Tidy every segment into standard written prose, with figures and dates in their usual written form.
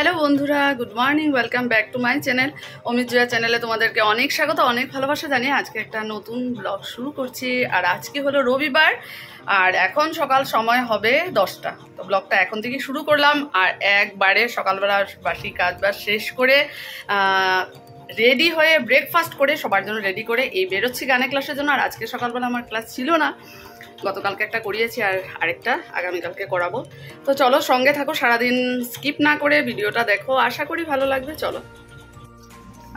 Hello বন্ধুরা, good morning, welcome back to my channel. Amit Jaya চ্যানেলে তোমাদেরকে অনেক স্বাগত, অনেক ভালোবাসা জানিয়ে আজকে একটা নতুন ব্লগ শুরু করছি। আর আজকে হলো রবিবার, আর এখন সকাল সময় হবে 10টা। তো ব্লগটা এখন থেকে শুরু করলাম, আর একবারে সকালবেলা বাসি কাজবাজ শেষ করে রেডি হয়ে ব্রেকফাস্ট করে সবার জন্য রেডি করে এই বেরোচ্ছি গানের ক্লাসের জন্য। আর আজকে সকালবেলা আমার ক্লাস ছিল না, গতকালকে একটা করিয়েছি আর আরেকটা আগামীকালকে করাবো। তো চলো সঙ্গে থাকো, সারাদিন স্কিপ না করে ভিডিওটা দেখো, আশা করি ভালো লাগবে। চলো,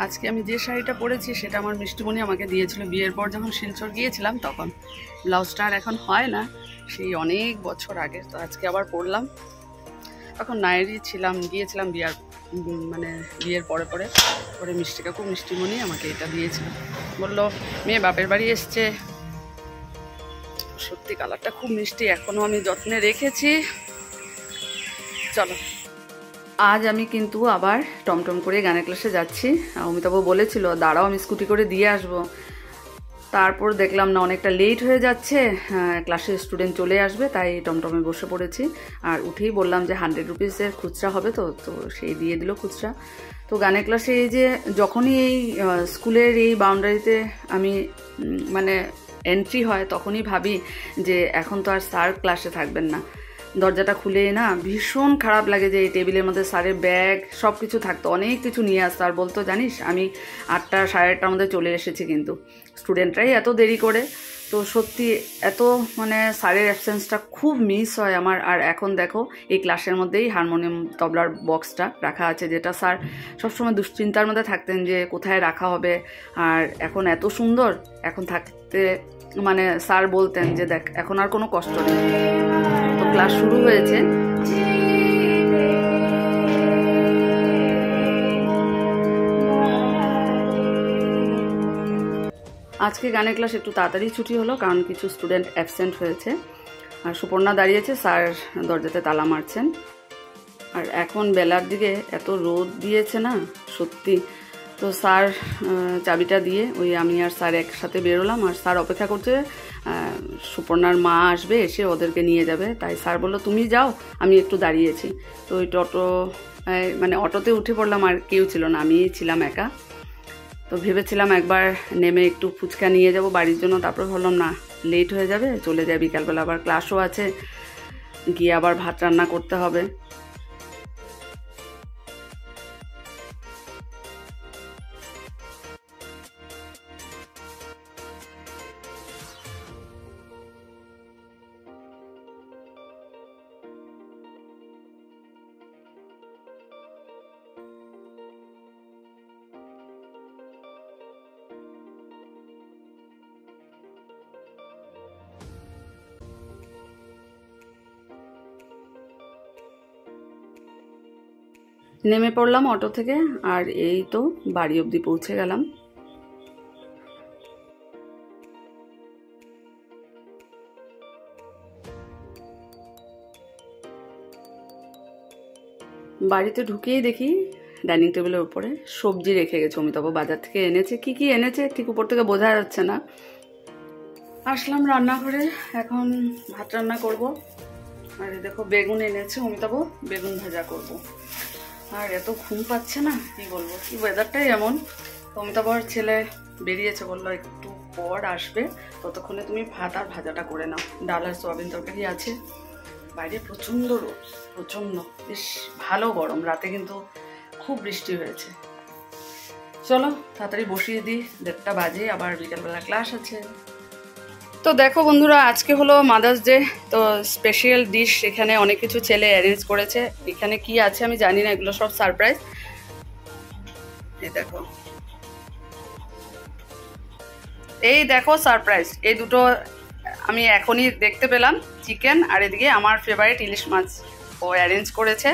আজকে আমি যে শাড়িটা পরেছি সেটা আমার মিষ্টিমণি আমাকে দিয়েছিল বিয়ের পর, যখন শিলচর গিয়েছিলাম তখন। ব্লাউজটা আর এখন হয় না, সেই অনেক বছর আগে। তো আজকে আবার পরলাম, তখন নায়েরই ছিলাম, গিয়েছিলাম বিয়ের পরে পরে মিষ্টি কাকু মিষ্টিমণি আমাকে এটা দিয়েছিল। বললো মেয়ে বাপের বাড়ি এসছে। সত্যি কালারটা খুব মিষ্টি, এখনো আমি যত্নে রেখেছি। চলো, আজ আমি কিন্তু আবার টমটম করে গানের ক্লাসে যাচ্ছি। অমিতাভ বলেছিল দাঁড়াও আমি স্কুটি করে দিয়ে আসবো, তারপর দেখলাম না অনেকটা লেট হয়ে যাচ্ছে, ক্লাসে স্টুডেন্ট চলে আসবে, তাই টমটমে বসে পড়েছি। আর উঠেই বললাম যে 100 রুপিসের খুচরা হবে, তো সেই দিয়ে দিল খুচরা। তো গানের ক্লাসে এই যে যখনই এই স্কুলের এই বাউন্ডারিতে আমি এন্ট্রি হয়, তখনই ভাবি যে এখন তো আর স্যার ক্লাসে থাকবেন না। দরজাটা খুলে না ভীষণ খারাপ লাগে যে এই টেবিলের মধ্যে স্যারের ব্যাগ সব কিছু থাকতো, অনেক কিছু নিয়ে আসতো। আর বলতো জানিস আমি 8টা সাড়ে 8টার মধ্যে চলে এসেছি, কিন্তু স্টুডেন্টরাই এত দেরি করে। তো সত্যি এত স্যারের অ্যাবসেন্সটা খুব মিস হয় আমার। আর এখন দেখো এই ক্লাসের মধ্যেই হারমোনিয়াম তবলার বক্সটা রাখা আছে, যেটা স্যার সবসময় দুশ্চিন্তার মধ্যে থাকতেন যে কোথায় রাখা হবে। আর এখন এত সুন্দর, এখন থাকতে স্যার বলতেন যে দেখ এখন আর কোনো কষ্ট নেই। তো ক্লাস শুরু হয়েছে। আজকে গানের ক্লাস একটু তাড়াতাড়ি ছুটি হলো, কারণ কিছু স্টুডেন্ট অ্যাবসেন্ট হয়েছে। আর সুপর্ণা দাঁড়িয়েছে, স্যার দরজাতে তালা মারছেন। আর এখন বেলার দিকে এত রোদ দিয়েছে না সত্যি। তো স্যার চাবিটা দিয়ে আমি আর স্যার একসাথে বেরোলাম, আর স্যার অপেক্ষা করছে সুপর্ণার মা আসবে, এসে ওদেরকে নিয়ে যাবে। তাই স্যার বললো তুমি যাও, আমি একটু দাঁড়িয়েছি। তো ওই অটোতে উঠে পড়লাম, আর কেউ ছিল না, আমিই ছিলাম একা। তো ভেবেছিলাম একবার নেমে একটু ফুচকা নিয়ে যাব বাড়ির জন্য, তারপর ভাবলাম না লেট হয়ে যাবে, চলে যায়, বিকালবেলা আবার ক্লাসও আছে, গিয়ে আবার ভাত রান্না করতে হবে। নেমে পড়লাম অটো থেকে, আর এই তো বাড়ি অবধি পৌঁছে গেলাম। বাড়িতে ঢুকেই দেখি ডাইনিং টেবিলের উপরে সবজি রেখে গেছে, অমিতাভ বাজার থেকে এনেছে। কি কি এনেছে ঠিক উপর থেকে বোঝা যাচ্ছে না। আসলাম রান্নাঘরে, এখন ভাত রান্না করব। আর দেখো বেগুন এনেছে অমিতাভ, বেগুন ভাজা করব। আর এত ঘুম পাচ্ছে না, কি বলবো, কি ওয়েদারটাই এমন। অমিতাভর ছেলে বেরিয়েছে, বললো একটু পর আসবে, ততক্ষণে তুমি ভাত আর ভাজাটা করে নাও। ডাল আর সোয়াবিন তরকারি আছে। বাইরে প্রচণ্ড রোদ, প্রচণ্ড, বেশ ভালো গরম। রাতে কিন্তু খুব বৃষ্টি হয়েছে। চলো তাড়াতাড়ি বসিয়ে দিই, 1:30 বাজে, আবার বিকালবেলা ক্লাস আছে। তো দেখো বন্ধুরা, আজকে হলো মাদার্স ডে। তো স্পেশাল ডিশ এখানে অনেক কিছু ছেলে অ্যারেঞ্জ করেছে। এখানে কি আছে আমি জানি না, এগুলো সব সারপ্রাইজ। এই দেখো সারপ্রাইজ, এই দুটো আমি এখনই দেখতে পেলাম, চিকেন আর এদিকে আমার ফেভারিট ইলিশ মাছ ও অ্যারেঞ্জ করেছে।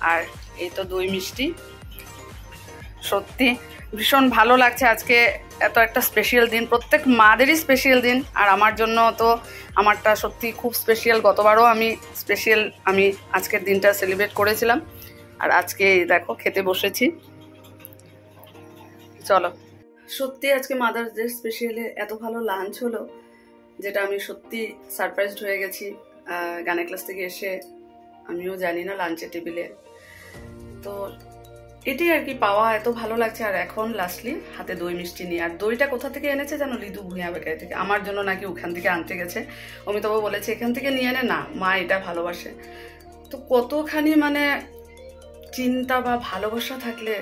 আর এই তো দই মিষ্টি। সত্যি ভীষণ ভালো লাগছে আজকে, এত একটা স্পেশাল দিন, প্রত্যেক মাদেরই স্পেশাল দিন, আর আমার জন্য তো আমারটা সত্যি খুব স্পেশাল। গতবারও আমি আজকের দিনটা সেলিব্রেট করেছিলাম। আর আজকে দেখো খেতে বসেছি। চলো, সত্যি আজকে মাদার্স ডে স্পেশালে এত ভালো লাঞ্চ হলো, যেটা আমি সত্যি সারপ্রাইজড হয়ে গেছি। গানের ক্লাস থেকে এসে আমিও জানি না লাঞ্চের টেবিলে। তো তো এটাই আর কি পাওয়া, এত ভালো লাগছে। আর এখন লাস্টলি হাতে দই মিষ্টি নিয়ে, আর দইটা কোথা থেকে এনেছে জানো? লিদু ভুঁইয়া বেকারি থেকে। আমার জন্য নাকি ওখান থেকে আনতে গেছে। অমিতাভ বলেছে এখান থেকে নিয়ে এনে, না মা এটা ভালোবাসে। তো কতখানি মানে চিন্তা বা ভালোবাসা থাকলে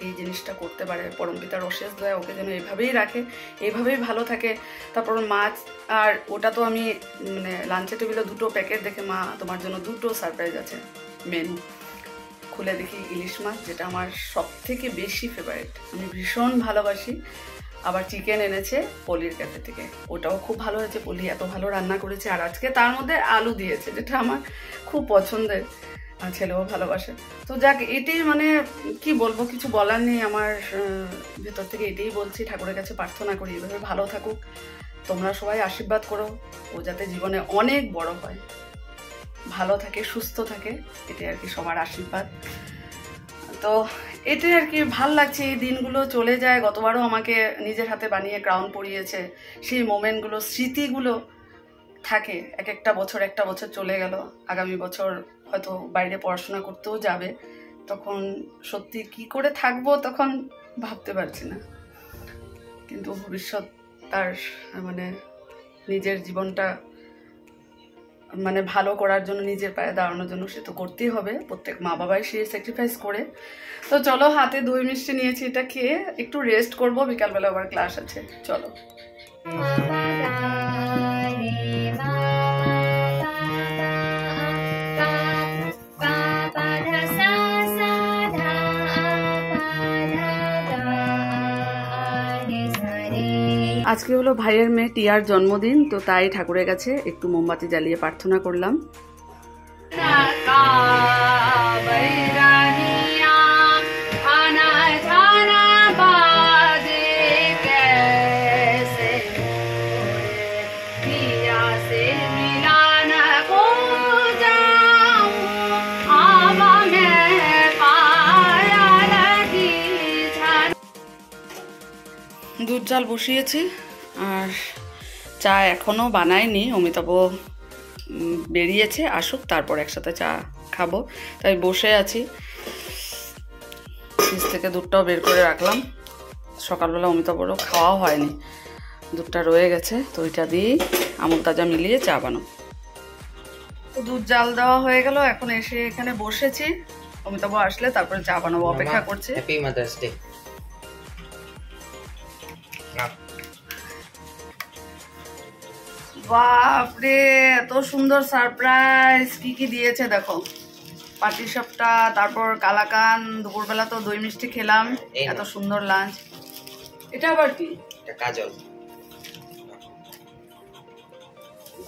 এই জিনিসটা করতে পারে। পরমপিতার অশেষ দয়া ওকে যেন এইভাবেই রাখে, এইভাবেই ভালো থাকে। তারপর মাছ, আর ওটা তো আমি মানে লাঞ্চের টেবিলে 2টো প্যাকেট দেখে, মা তোমার জন্য 2টো সারপ্রাইজ আছে মেনু। খুলে দেখি ইলিশ মাছ, যেটা আমার সব থেকে বেশি ফেভারিট, আমি ভীষণ ভালোবাসি। আবার চিকেন এনেছে পলির ক্যাফে থেকে, ওটাও খুব ভালো হয়েছে। পলি এত ভালো রান্না করেছে। আর আজকে তার মধ্যে আলু দিয়েছে, যেটা আমার খুব পছন্দের, ছেলেও ভালোবাসে। তো যাক, এটাই মানে কি বলবো, কিছু বলার নেই। আমার ভেতর থেকে এটাই বলছি, ঠাকুরের কাছে প্রার্থনা করি এভাবে ভালো থাকুক। তোমরা সবাই আশীর্বাদ করো, ও যাতে জীবনে অনেক বড় হয়, ভালো থাকে, সুস্থ থাকে, এটাই আর কি সবার আশীর্বাদ। তো এটাই আর কি ভাল লাগছে। এই দিনগুলো চলে যায়। গতবারও আমাকে নিজের হাতে বানিয়ে ক্রাউন পরিয়েছে। সেই মোমেন্টগুলো, স্মৃতিগুলো থাকে। একটা বছর চলে গেল, আগামী বছর হয়তো বাইরে পড়াশোনা করতেও যাবে, তখন সত্যি কি করে থাকবো তখন ভাবতে পারছি না। কিন্তু ভবিষ্যৎ তার মানে নিজের জীবনটা মানে ভালো করার জন্য, নিজের পায়ে দাঁড়ানোর জন্য সে তো করতেই হবে। প্রত্যেক মা বাবাই সে স্যাক্রিফাইস করে। তো চলো, হাতে দই মিষ্টি নিয়েছি, এটা খেয়ে একটু রেস্ট করবো, বিকালবেলা আবার ক্লাস আছে। চলো। আজকে হলো ভাইয়ের মেয়ে টিয়ার জন্মদিন, তো তাই ঠাকুরের কাছে একটু মোমবাতি জ্বালিয়ে প্রার্থনা করলাম। দুধ জাল বসিয়েছি, আর চা এখনও বানাইনি। অমিতাভ বেরিয়েছে, আসুক, তারপর একসাথে চা খাবো, তাই বসে আছি। ফ্রিজ থেকে দুধটাও বের করে রাখলাম। সকালবেলা অমিতাভরও খাওয়াও হয়নি, দুধটা রয়ে গেছে, তো ওইটা দিয়েই আমুল তাজা মিলিয়ে চা বানাবো। তো দুধ জাল দেওয়া হয়ে গেল, এখন এসে এখানে বসেছি। অমিতাভ আসলে তারপরে চা বানাবো, অপেক্ষা করছি। Happy mother's day. বাপরে, এত সুন্দর সারপ্রাইজ! কি কি দিয়েছে দেখো, পাটিসাপটা, তারপর কালাকান, দুপুরবেলা তো দই মিষ্টি খেলাম, এত সুন্দর লাঞ্চ। এটা আবার কি? এটা কাজল।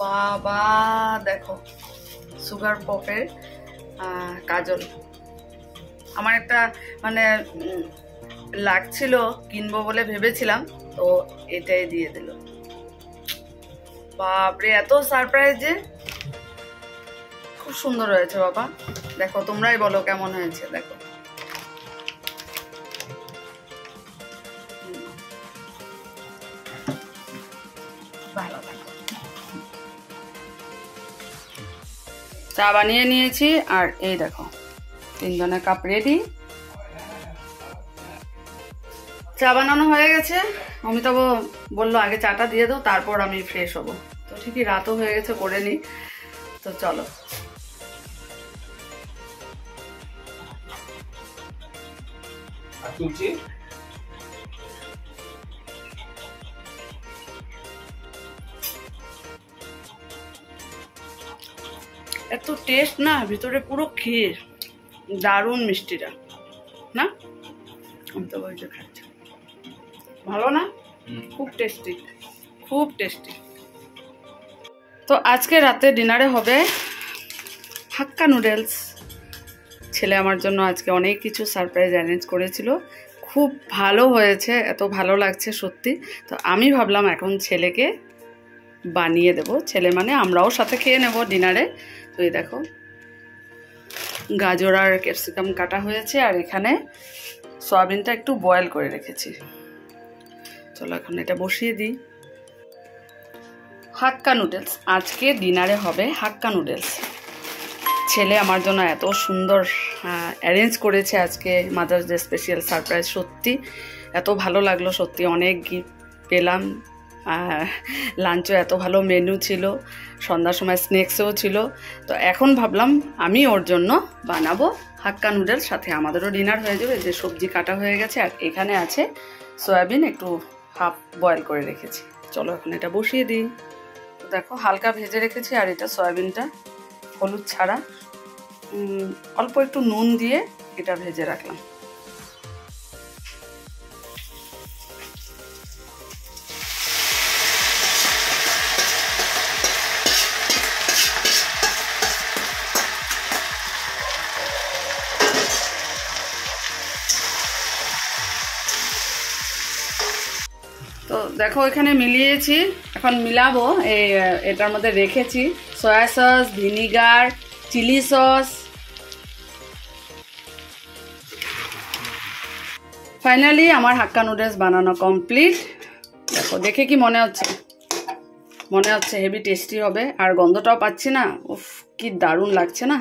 বাবা দেখো, সুগার পপের কাজল। আমার একটা মানে লাগছিল, কিনবো বলে ভেবেছিলাম, তো এটাই দিয়ে দিল। বাপরে, এত সারপ্রাইজ যে, খুব সুন্দর হয়েছে বাবা। দেখো, তোমরাই বলো কেমন হয়েছে। দেখো, ভালো দেখো। চা বানিয়ে নিয়েছি, আর এই দেখো 3 জনের কাপ রেডি। চা বানানো হয়ে গেছে। অমিতাভ বললো আগে চাটা দিয়ে দাও, তারপর আমি ফ্রেশ হবো। তো ঠিকই রাতও হয়ে গেছে, করে নি। তো চলো। এত টেস্ট না, ভিতরে পুরো ক্ষীর, দারুণ মিষ্টিটা না? অমিতাভ ওইটা খাচ্ছে, ভালো না? খুব টেস্টি, খুব টেস্টি। তো আজকে রাতে ডিনারে হবে হাক্কা নুডলস। ছেলে আমার জন্য আজকে অনেক কিছু সারপ্রাইজ অ্যারেঞ্জ করেছিল, খুব ভালো হয়েছে, এত ভালো লাগছে সত্যি। তো আমি ভাবলাম এখন ছেলেকে বানিয়ে দেব। ছেলে মানে আমরাও সাথে খেয়ে নেব ডিনারে। তো এই দেখো, গাজর আর ক্যাপসিকাম কাটা হয়েছে, আর এখানে সয়াবিনটা একটু বয়েল করে রেখেছি। চলো এখন এটা বসিয়ে দিই। হাক্কা নুডলস, আজকে ডিনারে হবে হাক্কা নুডলস। ছেলে আমার জন্য এত সুন্দর অ্যারেঞ্জ করেছে আজকে মাদার্স ডে স্পেশাল সারপ্রাইজ। সত্যি এত ভালো লাগলো, সত্যি অনেক গিফট পেলাম। লাঞ্চও এত ভালো মেনু ছিল, সন্ধ্যার সময় স্ন্যাক্সও ছিল। তো এখন ভাবলাম আমি ওর জন্য বানাবো হাক্কা নুডলস, সাথে আমাদেরও ডিনার হয়ে যাবে। যে সবজি কাটা হয়ে গেছে আর এখানে আছে সয়াবিন, একটু হাফ বয়েল করে রেখেছি। চলো এখন এটা বসিয়ে দিই। দেখো হালকা ভেজে রেখেছি, আর এটা সয়াবিনটা হলুদ ছাড়া অল্প একটু নুন দিয়ে এটা ভেজে রাখলাম। তো দেখো এখানে মিলিয়েছি, এখন মিলাবো। এটার মধ্যে রেখেছি soya sauce, vinegar, chilli sauce. Finally আমার হাক্কা নুডলস বানানো কমপ্লিট। দেখো দেখে কি মনে হচ্ছে? মনে হচ্ছে হেভি টেস্টি হবে, আর গন্ধটাও পাচ্ছি না। উফ কি দারুণ লাগছে না?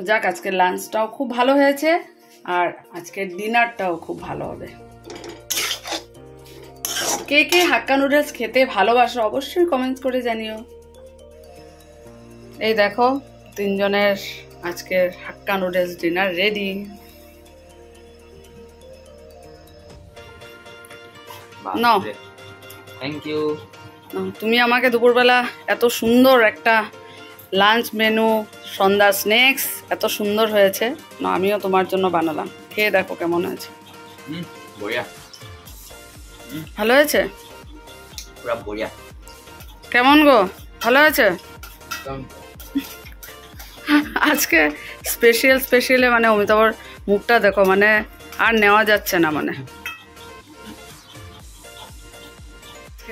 যাক, আজকের লাঞ্চটাও খুব ভালো হয়েছে, আর আজকের ডিনারটাও খুব ভালো হবে। কে কে হাক্কা নুডলস খেতে ভালোবাসো অবশ্যই কমেন্টস করে জানিও। এই দেখো তিনজনের আজকের হাক্কা নুডলস ডিনার রেডি। নাও, থ্যাংক ইউ। তুমি আমাকে দুপুরবেলা এত সুন্দর একটা লাঞ্চ মেনু, সন্ধ্যা স্ন্যাক্স এত সুন্দর হয়েছে না, আমিও তোমার জন্য বানালাম। খেয়ে দেখো কেমন হয়েছে। বড়িয়া, ভালো হয়েছে? পুরা বড়িয়া। কেমন গো, ভালো হয়েছে? আজকে স্পেশালে মানে অমিতাভর মুখটা দেখো, মানে আর নেওয়া যাচ্ছে না। মানে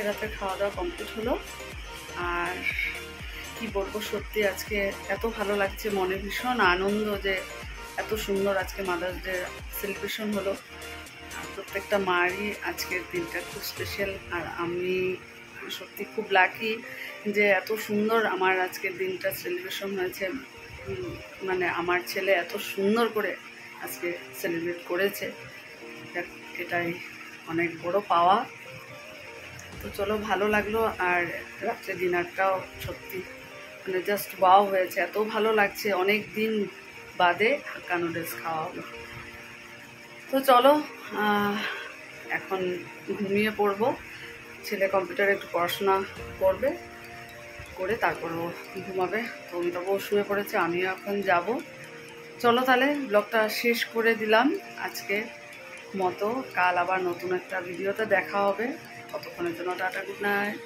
রাতে খাওয়া দাওয়া কমপ্লিট হলো, আর কি বলবো, সত্যি আজকে এত ভালো লাগছে, মনে ভীষণ আনন্দ যে এত সুন্দর আজকে মাদার্স ডে সেলিব্রেশন হলো। আর প্রত্যেকটা মারই আজকের দিনটা খুব স্পেশাল, আর আমি সত্যি খুব লাকি যে এত সুন্দর আমার আজকের দিনটা সেলিব্রেশন হয়েছে। মানে আমার ছেলে এত সুন্দর করে আজকে সেলিব্রেট করেছে, এটাই অনেক বড় পাওয়া। তো চলো, ভালো লাগলো। আর রাত্রে ডিনারটাও সত্যি মানে জাস্ট ওয়াও হয়েছে, এত ভালো লাগছে। অনেক দিন বাদে হাক্কা নুডলস খাওয়া হলো। তো চলো এখন ঘুমিয়ে পড়বো। ছেলে কম্পিউটারে একটু পড়াশোনা করবে, করে তারপরও ঘুমাবে। তো অমিতাভও শুয়ে পড়েছে, আমিও এখন যাব। চলো তাহলে ব্লগটা শেষ করে দিলাম আজকে মতো। কাল আবার নতুন একটা ভিডিওতে দেখা হবে। ততক্ষণের জন্য টাটা, গুড নাইট।